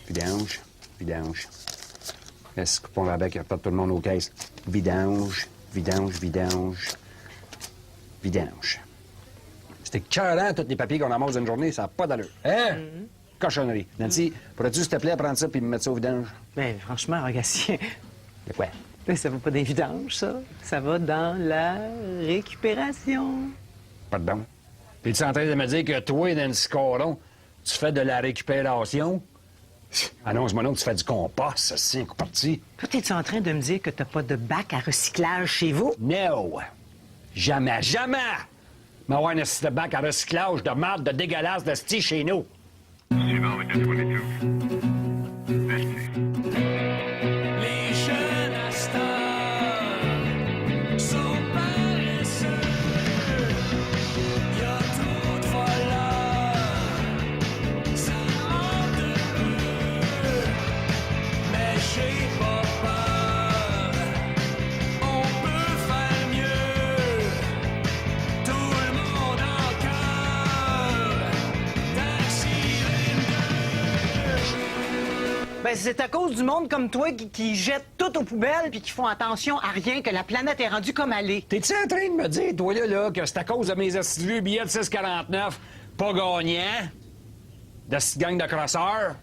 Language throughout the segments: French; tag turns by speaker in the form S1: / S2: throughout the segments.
S1: Vidange. Vidange. Laisse coupon la bec, pas tout le monde aux caisses. Vidange. Vidange. Vidange. Vidange. C'était écœurant, tous les papiers qu'on amasse une journée, ça n'a pas d'allure. Hein? Cochonnerie. Nancy, pourrais-tu, s'il te plaît, prendre ça puis me mettre ça au vidange?
S2: Ben, franchement, Rogatien,
S1: De quoi?
S2: ben, ça va pas dans les vidanges, ça. Ça va dans la récupération.
S1: Pardon? Puis tu es en train de me dire que toi, Nancy Caron, tu fais de la récupération? Annonce-moi donc que tu fais du compost, ça, c'est un coup parti.
S2: Toi, es-tu en train de me dire que t'as pas de bac à recyclage chez vous?
S1: No! Jamais, jamais! Mais avoir un de bac à recyclage de marde, de dégueulasse, de style chez nous.
S3: Suivant le 22. Merci.
S4: Les jeunes à cette heure sont paresseux. Y a trop de voleurs, ça manque de peu. Mais j'ai pas peur, on peut faire mieux. Tout le monde en cœur, Taxi 22.
S2: Ben, c'est à cause du monde comme toi qui jette tout aux poubelles puis qui font attention à rien que la planète est rendue comme elle est.
S1: T'es-tu en train de me dire, toi, là, que c'est à cause de mes assidueux billets de 6,49 pas gagnants, de cette gang de crosseurs,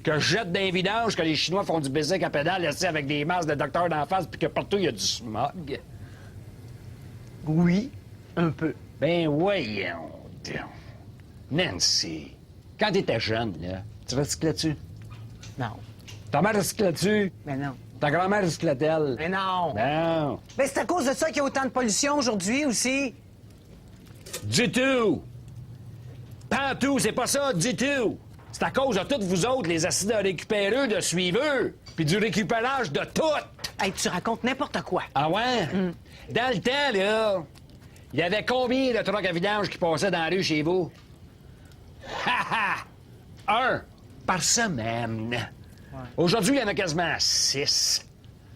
S1: que je jette dans les vidanges, que les Chinois font du basic à pédale, assis avec des masques de docteurs d'en face, puis que partout, il y a du smog?
S2: Oui, un peu.
S1: Ben voyons donc. Nancy, quand t'étais jeune, là, tu recyclais-tu?
S2: Non.
S1: Ta mère recyclait-tu?
S2: Mais non.
S1: Ta grand-mère recyclait-elle?
S2: Mais non.
S1: Non.
S2: Ben, c'est à cause de ça qu'il y a autant de pollution aujourd'hui aussi.
S1: Du tout! Pas tout, c'est pas ça, du tout! C'est à cause de toutes vous autres, les acides récupéreux, de suiveux, puis du récupérage de tout!
S2: Hey, tu racontes n'importe quoi.
S1: Ah ouais? Dans le temps, là, il y avait combien de trucks à vidange qui passaient dans la rue chez vous? Ha ha! 1 par semaine. Aujourd'hui, il y en a quasiment 6.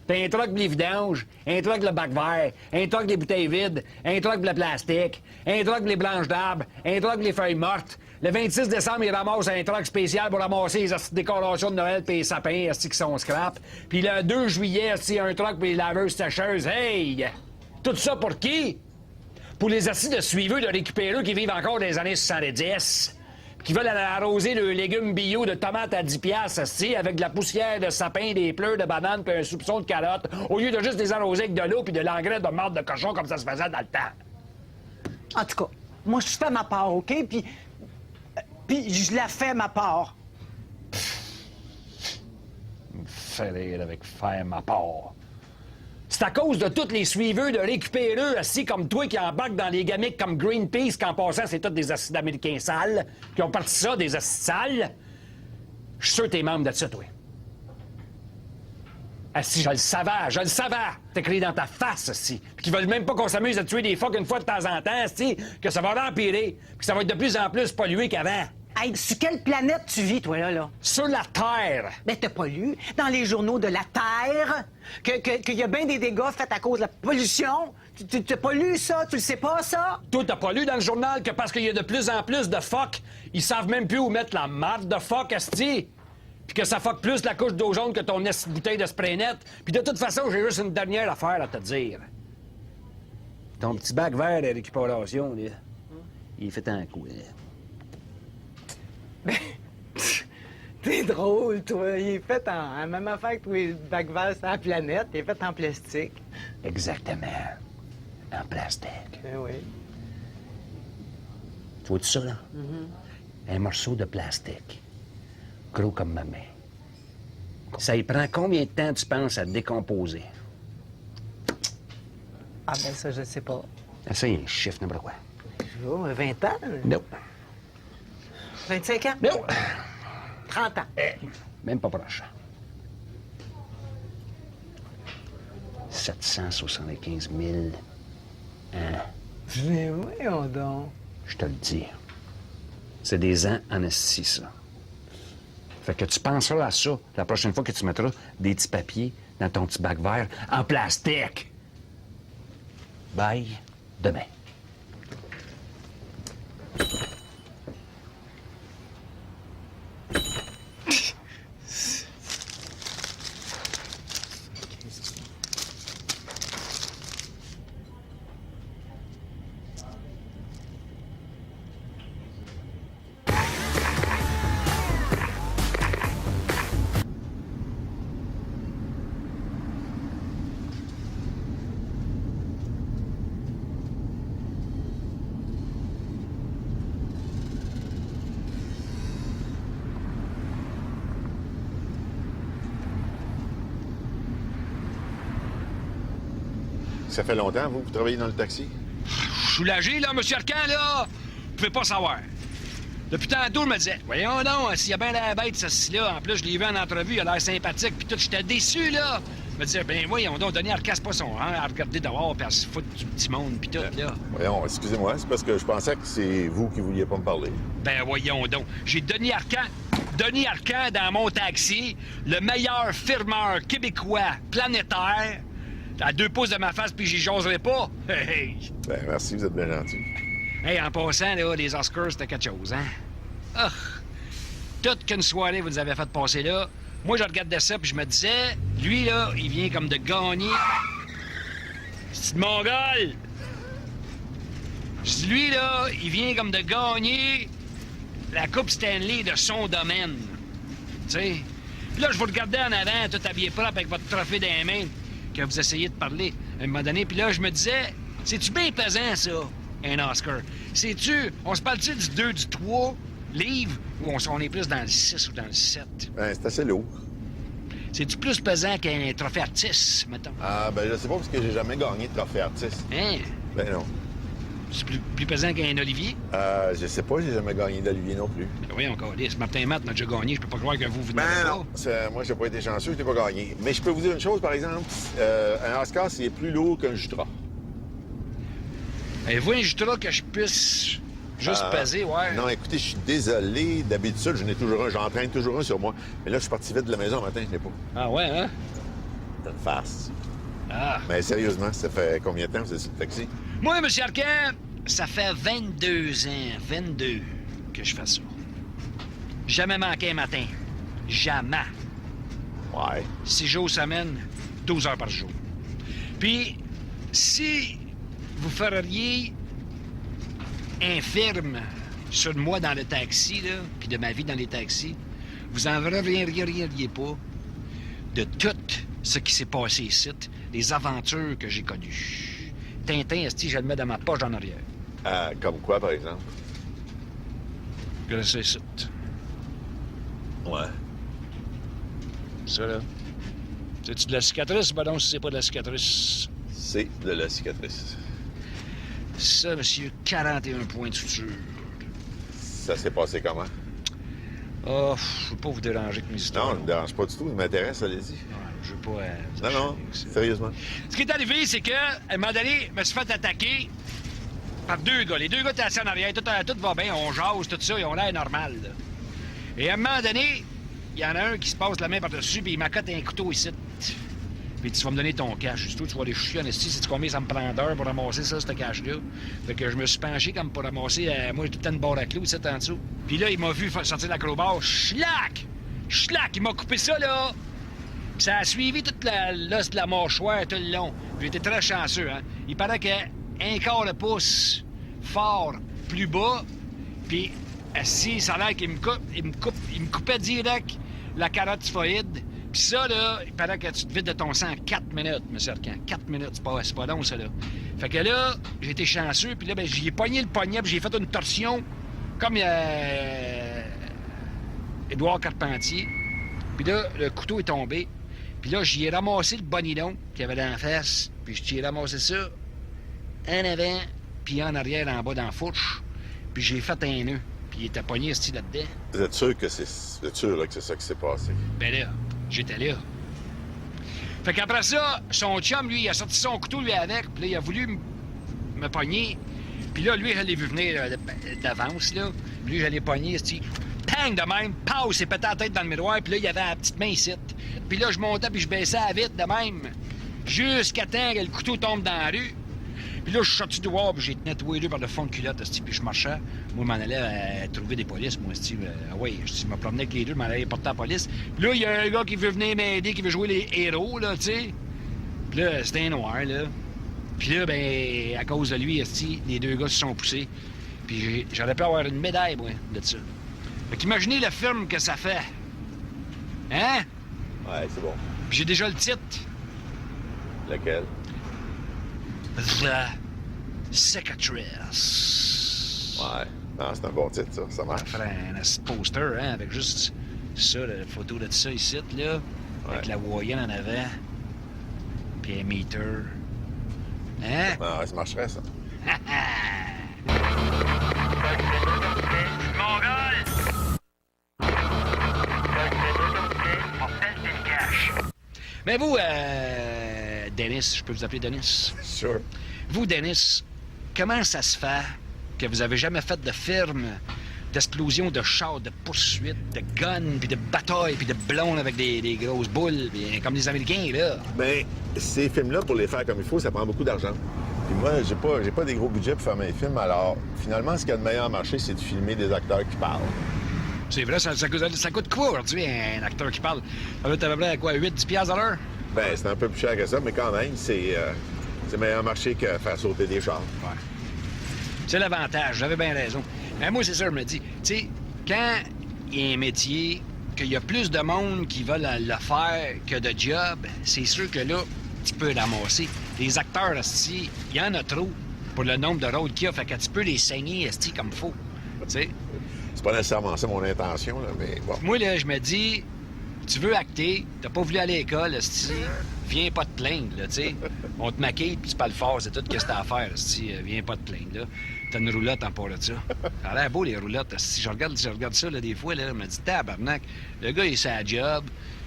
S1: T'as un truck pour les vidanges, un truck pour le bac vert, un truck pour les bouteilles vides, un truck pour le plastique, un truck pour les blanches d'arbres, un truck pour les feuilles mortes. Le 26 décembre, ils ramassent un truck spécial pour ramasser les décorations de Noël et les sapins qui sont scrap. Puis le 2 juillet, c'est un truck pour les laveuses sécheuses. Hey! Tout ça pour qui? Pour les acides de suiveux, de récupéreux qui vivent encore dans les années 70. Qui veulent aller arroser le légume bio de tomates à 10 piastres, avec de la poussière de sapin, des pleurs de bananes puis un soupçon de carottes, au lieu de juste les arroser avec de l'eau puis de l'engrais de marde de cochon comme ça se faisait dans le temps.
S2: En tout cas, moi, je fais ma part, OK? Puis je la fais, ma part.
S1: Me fait rire avec faire ma part. C'est à cause de tous les suiveux de récupéreux assis comme toi qui embarquent dans les gamiques comme Greenpeace qu'en passant, c'est tous des acides américains sales, qui ont parti ça, des acides sales. Je suis sûr que t'es membre de ça, toi. Ah si, je le savais! C'est écrit dans ta face, si. Puis qu'ils veulent même pas qu'on s'amuse à tuer des phoques une fois de temps en temps, si, que ça va empirer, puis que ça va être de plus en plus pollué qu'avant.
S2: Hey, sur quelle planète tu vis, toi, là?
S1: Sur la Terre!
S2: Ben, t'as pas lu dans les journaux de la Terre qu'il y a bien des dégâts faits à cause de la pollution? T'as pas lu ça? Tu le sais pas, ça?
S1: Toi, t'as pas lu dans le journal que parce qu'il y a de plus en plus de phoques, ils savent même plus où mettre la marde de phoque, esti? Puis que ça fuck plus la couche d'eau jaune que ton bouteille de spray net. Puis de toute façon, j'ai juste une dernière affaire à te dire. Ton petit bac vert de récupération, là, il est fait en coup, là.
S2: T'es drôle, toi. Il est fait en la même affaire que toi, le bac vert sur la planète. Il est fait en plastique.
S1: Exactement. En plastique.
S2: Eh oui.
S1: Tu vois tout ça, là? Un morceau de plastique. Gros comme ma main. Ça y prend combien de temps, tu penses, à décomposer?
S2: Ah, ben ça, je sais pas.
S1: Essaye un chiffre, n'importe quoi.
S2: Oh, 20 ans?
S1: Non.
S2: 25 ans?
S1: Non.
S2: 30 ans?
S1: Même pas proche. 775 000 ans.
S2: Mais voyons donc.
S1: Je te le dis. C'est des ans en esti, ça. Fait que tu penseras à ça la prochaine fois que tu mettras des petits papiers dans ton petit bac vert en plastique. Bye, demain.
S5: Ça fait longtemps, vous travaillez dans le taxi?
S1: Je suis soulagé, là, monsieur Arcan, là. Vous pouvez pas savoir. Depuis tantôt, je me disais, voyons donc, s'il y a bien la bête, ce là en plus, je l'ai vu en entrevue, il a l'air sympathique, puis tout, j'étais déçu, là. Je me disais, ben voyons donc, Denis Arcand, pas son à regarder dehors, puis à se foutre du petit monde, puis tout, là.
S5: Voyons, excusez-moi, c'est parce que je pensais que c'est vous qui vouliez pas me parler.
S1: Ben voyons donc, j'ai Denis Arcand dans mon taxi, le meilleur firmeur québécois planétaire, à 2 pouces de ma face, puis j'y jaserai pas. Hey, hey.
S5: Ben, merci, vous êtes bien gentil.
S1: Hey, en passant, là, les Oscars, c'était quelque chose, hein? Ah! Toute qu'une soirée, vous nous avez fait passer là. Moi, je regardais ça, puis je me disais, lui, là, il vient comme de gagner. C'est de Mongol! Je dis, lui, là, il vient comme de gagner la Coupe Stanley de son domaine. Tu sais? Puis là, je vous regardais en avant, tout habillé propre avec votre trophée dans les mains, que vous essayez de parler à un moment donné. Puis là, je me disais, c'est-tu bien pesant, ça, un Oscar? C'est-tu, on se parle-tu du 2, du 3 livres, ou on est plus dans le 6 ou dans le 7?
S5: Ben, c'est assez lourd.
S1: C'est-tu plus pesant qu'un trophée artiste, mettons?
S5: Ah, ben, je sais pas parce que j'ai jamais gagné de trophée artiste.
S1: Hein?
S5: Ben, non.
S1: C'est plus pesant qu'un Olivier?
S5: Je sais pas, j'ai jamais gagné d'Olivier non plus.
S1: Ben voyons, encore, Martin Matt n'a déjà gagné, je peux pas croire que vous
S5: Ben
S1: n'avez
S5: non, moi, j'ai pas été chanceux, je n'ai pas gagné. Mais je peux vous dire une chose, par exemple, un Oscar, c'est plus lourd qu'un Jutra.
S1: Avez-vous un Jutra que je puisse juste peser, ouais?
S5: Non, écoutez, je suis désolé. D'habitude, j'entraîne toujours un sur moi. Mais là, je suis parti vite de la maison un matin, je l'ai pas.
S1: Ah ouais, hein?
S5: T'as une farce.
S1: Ah.
S5: Mais sérieusement, ça fait combien de temps que vous êtes sur le taxi?
S1: Moi, M. Arcand, ça fait 22 que je fais ça. Jamais manqué un matin. Jamais.
S5: Ouais.
S1: 6 jours semaine, 12 heures par jour. Puis, si vous feriez un film sur moi dans le taxi, là, puis de ma vie dans les taxis, vous en verriez pas de tout ce qui s'est passé ici, les aventures que j'ai connues. Tintin, esti, je le mets dans ma poche en arrière.
S5: Comme quoi, par exemple?
S1: Je sais ça.
S5: Ouais.
S1: Ça, là. C'est-tu de la cicatrice? Ben non, si c'est pas de la cicatrice.
S5: C'est de la cicatrice.
S1: Ça, monsieur, 41 points de suture.
S5: Ça s'est passé comment?
S1: Oh, je veux pas vous déranger avec mes histoires.
S5: Non, ça me dérange pas du tout. Ça m'intéresse, allez-y.
S1: Ouais, je veux pas...
S5: Non, sérieusement.
S1: Ce qui est arrivé, c'est que, à un moment donné, je me suis fait attaquer par 2 gars. Les 2 gars étaient assis en arrière. Tout va bien, on jase, tout ça, ils ont l'air normal, là. Et à un moment donné, il y en a un qui se passe la main par-dessus, puis il m'accote un couteau ici. Puis tu vas me donner ton cash. Juste tu vas aller chier en esti. Sais-tu combien ça me prend d'heures pour ramasser ça, ce cash-là? Fait que je me suis penché comme pour ramasser... moi, j'ai tout le temps une barre à clous ici en dessous. Puis là, il m'a vu sortir la crowbar. Schlac! Schlac! Il m'a coupé ça, là! Puis ça a suivi toute l'os de la mâchoire tout le long. J'ai été très chanceux, hein? Il paraît qu'un quart de pouce fort plus bas, puis si ça a l'air qu'il me coupait direct la carotte typhoïde. Puis ça, là, il paraît que tu te vides de ton sang en 4 minutes, M. Arcand. 4 minutes, c'est pas long, ça, là. Fait que là, j'ai été chanceux, puis là, ben, j'y ai pogné le poignet, puis j'ai fait une torsion comme Édouard Carpentier. Puis là, le couteau est tombé. Puis là, j'y ai ramassé le bonilon qu'il y avait dans la face, puis j'y ai ramassé ça en avant, puis en arrière, en bas, dans la fourche. Puis j'ai fait un nœud, puis il était pogné, ce là-dedans.
S5: Vous êtes sûr que c'est ça qui s'est passé?
S1: Ben là, j'étais là. Fait qu'après ça, son chum, lui, il a sorti son couteau, lui, avec, puis là, il a voulu me pogner. Puis là, lui, je l'ai vu venir d'avance, là. Lui, je l'ai pogné, c'ti. Pang, de même, pow, s'est pété la tête dans le miroir, puis là, il y avait la petite main ici. Puis là, je montais, puis je baissais à vite, de même, jusqu'à temps que le couteau tombe dans la rue. Puis là, je suis sorti dehors, puis j'ai nettoyé deux par le fond de culotte, puis je marchais. Moi, je m'en allais trouver des polices, moi, ouais, je me promenais avec les deux, je m'en allais porter à la police. Puis là, il y a un gars qui veut venir m'aider, qui veut jouer les héros, là, tu sais. Puis là, c'était un noir, là. Puis là, ben, à cause de lui, les 2 gars se sont poussés. Puis j'aurais pu avoir une médaille, moi, de ça. Fait qu'imaginez le film que ça fait. Hein?
S5: Ouais, c'est bon.
S1: Puis j'ai déjà le titre.
S5: Lequel?
S1: The Cicatrice.
S5: Ouais. Non, c'est un bon titre, ça. Ça marche.
S1: On va faire un poster, hein, avec juste ça, la photo de ça ici, là. Avec la voyelle en avant. Puis un meter. Hein?
S5: Ah, ça marcherait, ça.
S1: Mais vous, Dennis, je peux vous appeler Dennis?
S5: Sure.
S1: Vous, Dennis, comment ça se fait que vous avez jamais fait de film d'explosion de chars, de poursuites, de guns, puis de batailles, puis de blondes avec des grosses boules, puis comme les Américains, là?
S5: Ben, ces films-là, pour les faire comme il faut, ça prend beaucoup d'argent. Puis moi, j'ai pas des gros budgets pour faire mes films, alors finalement, ce qu'il y a de meilleur marché, c'est de filmer des acteurs qui parlent.
S1: C'est vrai, ça coûte quoi aujourd'hui, un acteur qui parle? Ça va être à peu près à quoi, 8-10 piastres à l'heure?
S5: Ben, c'est un peu plus cher que ça, mais quand même, c'est meilleur marché que faire sauter des chars.
S1: Ouais. C'est l'avantage, j'avais bien raison. Mais moi, c'est ça, je me dis, tu sais, quand il y a un métier, qu'il y a plus de monde qui veulent le faire que de job, c'est sûr que là, tu peux ramasser. Les acteurs, esti, il y en a trop pour le nombre de rôles qu'il y a, fait que tu peux les saigner, esti, comme faut. Tu sais?
S5: C'est pas nécessairement ça mon intention, là, mais bon.
S1: Moi, là, je me dis, tu veux acter, t'as pas voulu aller à l'école, esti, viens pas te plaindre, là, tu sais. On te maquille, puis tu parles fort, c'est tout ce que t'as à faire, esti, viens pas te plaindre, là. T'as une roulotte en part de ça. Ça a l'air beau, les roulottes, esti. Je regarde ça, là, des fois, là, je me dis, tabarnak, le gars, il est sa job,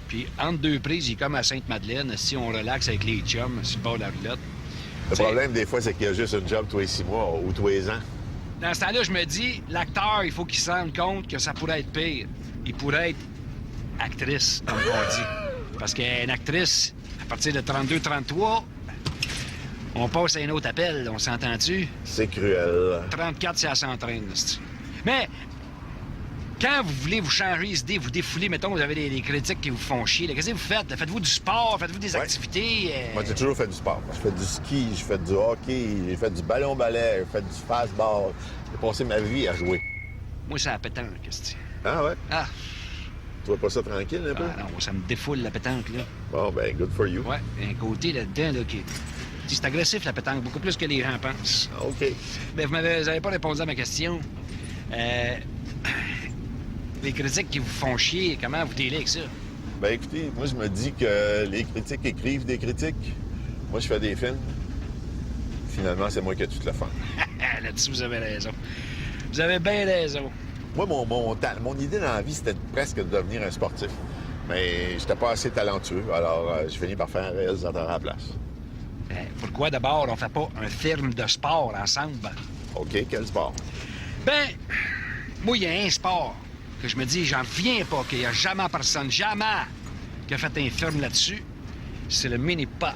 S1: puis entre deux prises, il est comme à Sainte-Madeleine, si on relaxe avec les chums sur le bord de la roulotte.
S5: Le
S1: T'sais,
S5: problème, des fois, c'est qu'il y a juste un job tous les 6 mois ou tous les ans.
S1: dans ce temps-là, je me dis, l'acteur, il faut qu'il se rende compte que ça pourrait être pire. Il pourrait être actrice, comme on dit. Parce qu'une actrice, à partir de 32-33, on passe à un autre appel, on s'entend-tu?
S5: C'est cruel.
S1: 34, c'est à s'entraîne, c'est-tu. Mais quand vous voulez vous changer les idées, vous défoulez, mettons, vous avez des critiques qui vous font chier, là, qu'est-ce que vous faites? Là? Faites-vous du sport? Faites-vous des
S5: Ouais.
S1: activités?
S5: Moi, j'ai toujours fait du sport. Je fais du ski, je fais du hockey, j'ai fait du ballon-ballet, j'ai fait du fastball. J'ai passé ma vie à jouer.
S1: Moi, c'est la pétanque, c'est-tu.
S5: Ah ouais?
S1: Ah,
S5: Tu vois pas ça tranquille un peu?
S1: ah non, ça me défoule, la pétanque, là.
S5: Bon, ben, good for you.
S1: Ouais, il y a un côté là-dedans, là, qui... C'est agressif, la pétanque, beaucoup plus que les gens pensent.
S5: Ah, OK.
S1: Mais vous n'avez pas répondu à ma question. Les critiques qui vous font chier, comment vous délez avec ça?
S5: Ben, écoutez, moi, je me dis que les critiques écrivent des critiques. Moi, je fais des films. Finalement, c'est moi qui ai tout le fun.
S1: Là-dessus, vous avez raison. Vous avez bien raison.
S5: Moi, mon idée dans la vie, c'était presque de devenir un sportif. Mais j'étais pas assez talentueux, alors j'ai fini par faire un réalisateur à la place.
S1: Pourquoi d'abord on fait pas un film de sport ensemble?
S5: OK, quel sport?
S1: Ben, moi, il y a un sport que je me dis, j'en reviens pas, qu'il y a jamais personne, jamais, qui a fait un film là-dessus. C'est le mini-pot.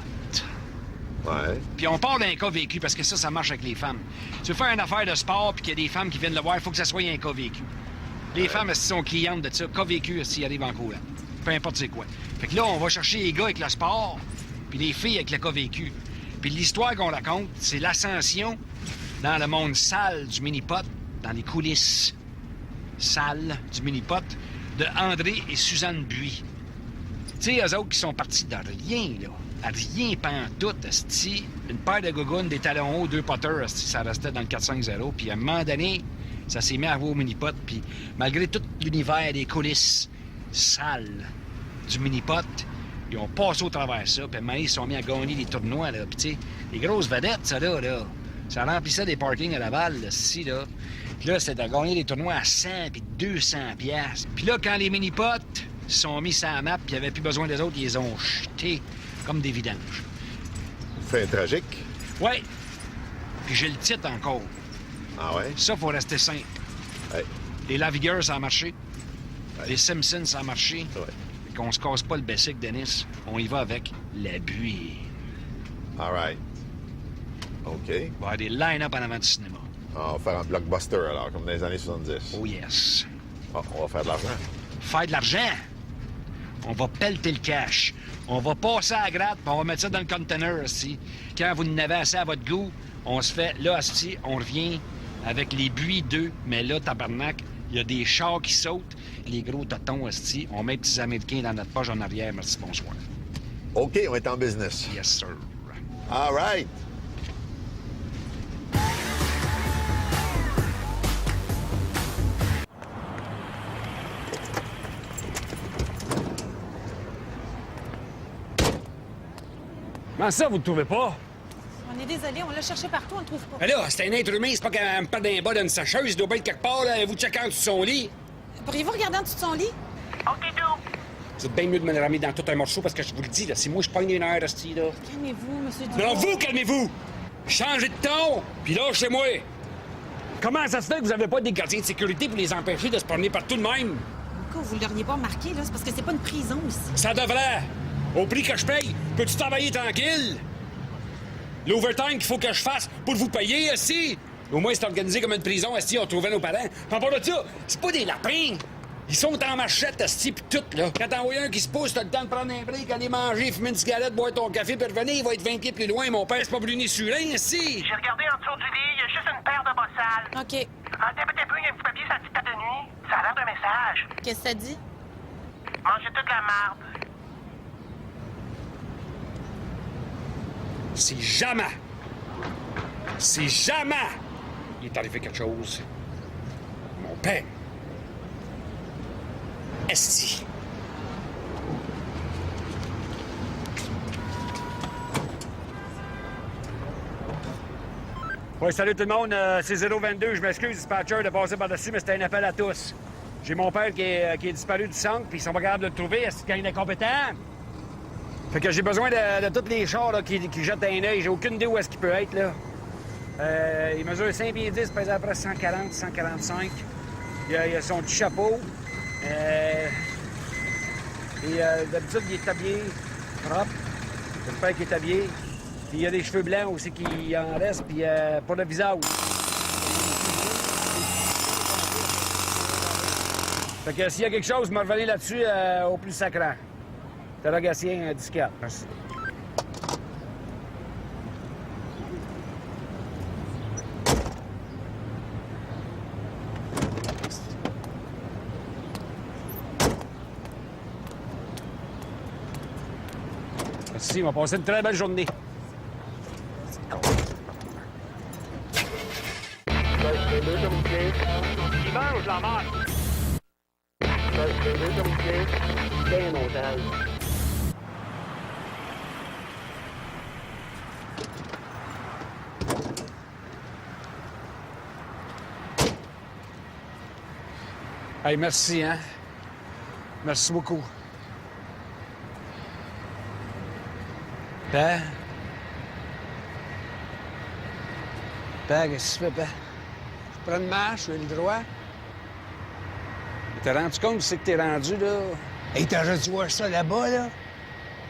S5: Ouais.
S1: Puis on part d'un cas vécu, parce que ça marche avec les femmes. Tu veux faire une affaire de sport, puis qu'il y a des femmes qui viennent le voir, il faut que ça soit un cas vécu. Les femmes, elles sont clientes de ça, cas vécu, s'ils arrivent en courant. Peu importe c'est quoi. Fait que là, on va chercher les gars avec le sport, puis les filles avec le cas vécu. Puis l'histoire qu'on raconte, c'est l'ascension dans le monde sale du mini-pot, dans les coulisses sales du mini-pot, de André et Suzanne Buis. Tu sais, eux autres qui sont partis de rien, là. À rien pantoute, esti. Une paire de gougounes, des talons hauts, 2 potters, esti, ça restait dans le 4-5-0. Puis à un moment donné, ça s'est mis à voir au mini-pot. Puis malgré tout l'univers des coulisses sales du mini-pot, ils ont passé au travers de ça. Puis à un moment donné, ils se sont mis à gagner des tournois, là. Puis tu sais, les grosses vedettes, ça, là. Ça remplissait des parkings à Laval, là, ici, là. Puis là, c'était de gagner des tournois à 100 puis 200 piastres. Puis là, quand les mini-pots se sont mis sur la map, puis ils n'avaient plus besoin des autres, ils les ont jetés comme des vidanges.
S5: Fait tragique.
S1: Ouais. Puis j'ai le titre encore.
S5: Ah ouais?
S1: Ça, faut rester simple.
S5: Ouais.
S1: Les Lavigueurs, ça a marché. Les Simpsons, ça a marché.
S5: Ouais.
S1: Fait qu'on se casse pas le basic, Dennis. On y va avec la buée.
S5: All right. OK.
S1: Il va y avoir des line-up en avant du cinéma.
S5: On va faire un blockbuster, alors, comme dans les années 70.
S1: Oh yes.
S5: Bon, on va faire de l'argent.
S1: Faire de l'argent. On va pelleter le cash. On va passer à la gratte, puis on va mettre ça dans le container aussi. Quand vous en avez assez à votre goût, on se fait, là, asti, on revient avec les Buis 2, mais là, tabarnak, il y a des chars qui sautent, les gros totons, asti, on met les petits Américains dans notre poche en arrière. Merci, bonsoir.
S5: OK, on est en business.
S1: Yes, sir.
S5: All right.
S6: Comment ça, vous ne trouvez pas? On est désolé, on l'a cherché partout, on le trouve pas.
S1: Ben là, c'est un être humain, c'est pas qu'elle me perd d'un bas d'une sacheuse, il doit bien être quelque part, là. Vous checkez en dessous de son lit.
S6: Pourriez-vous regarder en dessous de son lit?
S1: C'est bien mieux de me le ramener dans tout un morceau parce que je vous le dis, là, si moi je pogne une heure, hostie, là.
S6: Calmez-vous, monsieur Dubois.
S1: Non, vous, calmez-vous! Changez de ton, puis lâchez-moi! Comment ça se fait que vous avez pas des gardiens de sécurité pour les empêcher de se promener partout de même?
S6: Pourquoi vous l'auriez pas remarqué, là? C'est parce que c'est pas une prison ici.
S1: Ça devrait! Au prix que je paye, peux-tu travailler tranquille? L'overtime qu'il faut que je fasse pour vous payer, aussi! Au moins, c'est organisé comme une prison, esti, on trouvait nos parents. Par rapport à ça, c'est pas des lapins! Ils sont en machette, esti, pis tout, là. Quand t'en vois un qui se pousse, t'as le temps de prendre un break, aller manger, fumer une cigarette, boire ton café, puis revenir, il va être 20 pieds plus loin. Mon père, c'est pas Bruni Surin, esti!
S7: J'ai regardé en dessous du lit, il y a juste une paire de bas sales.
S6: OK.
S7: En tête un peu, il y a un petit papier sur la petite table de nuit. Ça a l'air d'un message.
S6: Qu'est-ce que ça dit?
S7: Mangez toute la marde.
S1: C'est jamais! C'est jamais! Il est arrivé quelque chose. Mon père. Esti. Oui, salut tout le monde. C'est 022. Je m'excuse, dispatcher, de passer par-dessus, mais c'était un appel à tous. J'ai mon père qui est disparu du centre, puis ils sont pas capables de le trouver. Est-ce qu'il est incompétent? Fait que j'ai besoin de tous les chars là, qui jettent un œil. J'ai aucune idée où est-ce qu'il peut être, là. Il mesure 5 pieds 10, pèse à peu près 140, 145. Il a son petit chapeau. D'habitude, il est habillé propre. J'espère qu'il est habillé. Puis il a des cheveux blancs aussi qui en restent, puis pas de visage. Fait que s'il y a quelque chose, me revenez là-dessus au plus sacrant. Interrogation discrète. Merci. Merci, on va passer une très belle journée.
S7: Il mange la marde.
S1: Hey, merci, hein? Merci beaucoup. Père? Père, qu'est-ce que tu fais, Père? Je prends une marche, j'ai le droit. T'es rendu compte de ce que t'es rendu, là? Hey, t'aurais dû voir ça là-bas, là?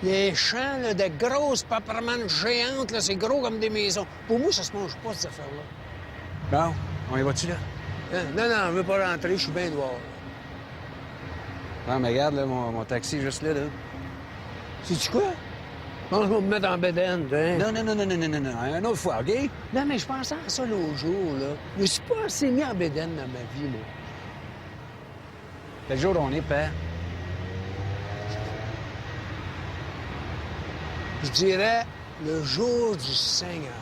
S1: Les champs, là, de grosses paparmanes géantes, là, c'est gros comme des maisons. Pour moi, ça se mange pas, cette affaire-là. Bon, on y va-tu, là? Non, non, je veux pas rentrer, je suis bien dehors. Non, mais regarde, là, mon taxi, juste là, là. Sais-tu quoi? Je pense que je vais me mettre en bédaine, hein? Non, une autre fois, OK? Non, mais je pensais à ça l'autre jour, là. Je me suis pas assez mis en bédaine dans ma vie, moi. Quel jour on est, Père? Je dirais le jour du Seigneur.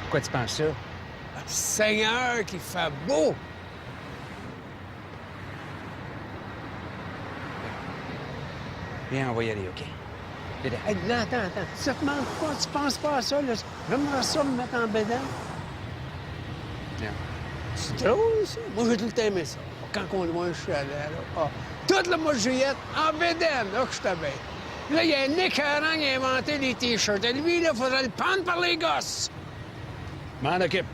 S1: Pourquoi tu penses ça? Le Seigneur qui fait beau! Viens, on va y aller, OK? Hey, là, attends. Ça te manque pas? Tu penses pas à ça, là? J'aimerais ça me mettre en bédaine. Viens. C'est drôle, ça. Moi, j'ai tout le temps aimé ça. Quand on loin, je suis allé, là. Toute le mois de juillet, en bédaine, là, que je t'avais. Là, il y a un écœurant qui a inventé les T-shirts. Et lui, là, il faudrait le prendre par les gosses. M'en occupe,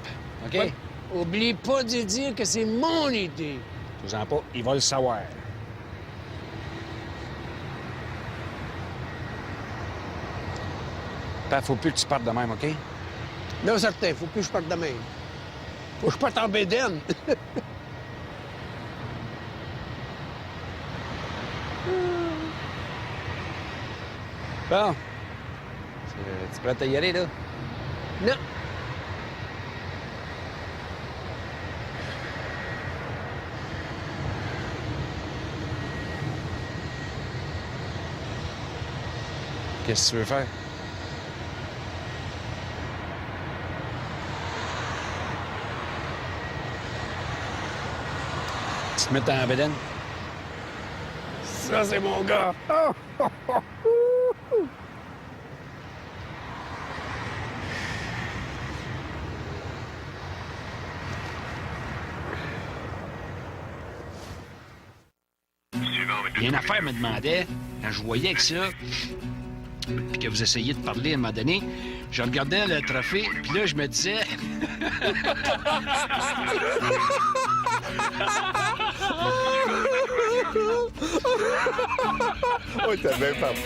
S1: OK? Ouais. Oublie pas de dire que c'est mon idée. Fais-en pas, il va le savoir. Père, faut plus que tu partes de même, OK? Non, certain, faut plus que je parte de même. Faut que je parte en bédaine. Bon. Tu prêt à y aller, là? Non. Qu'est-ce que tu veux faire? Tu te mets en bédaine? Ça, c'est mon gars! Il y a une affaire me demandait, quand je voyais que ça, puis que vous essayez de parler à un moment donné, je regardais le trophée, puis là, je me disais...
S5: Oh, t'es bien parti.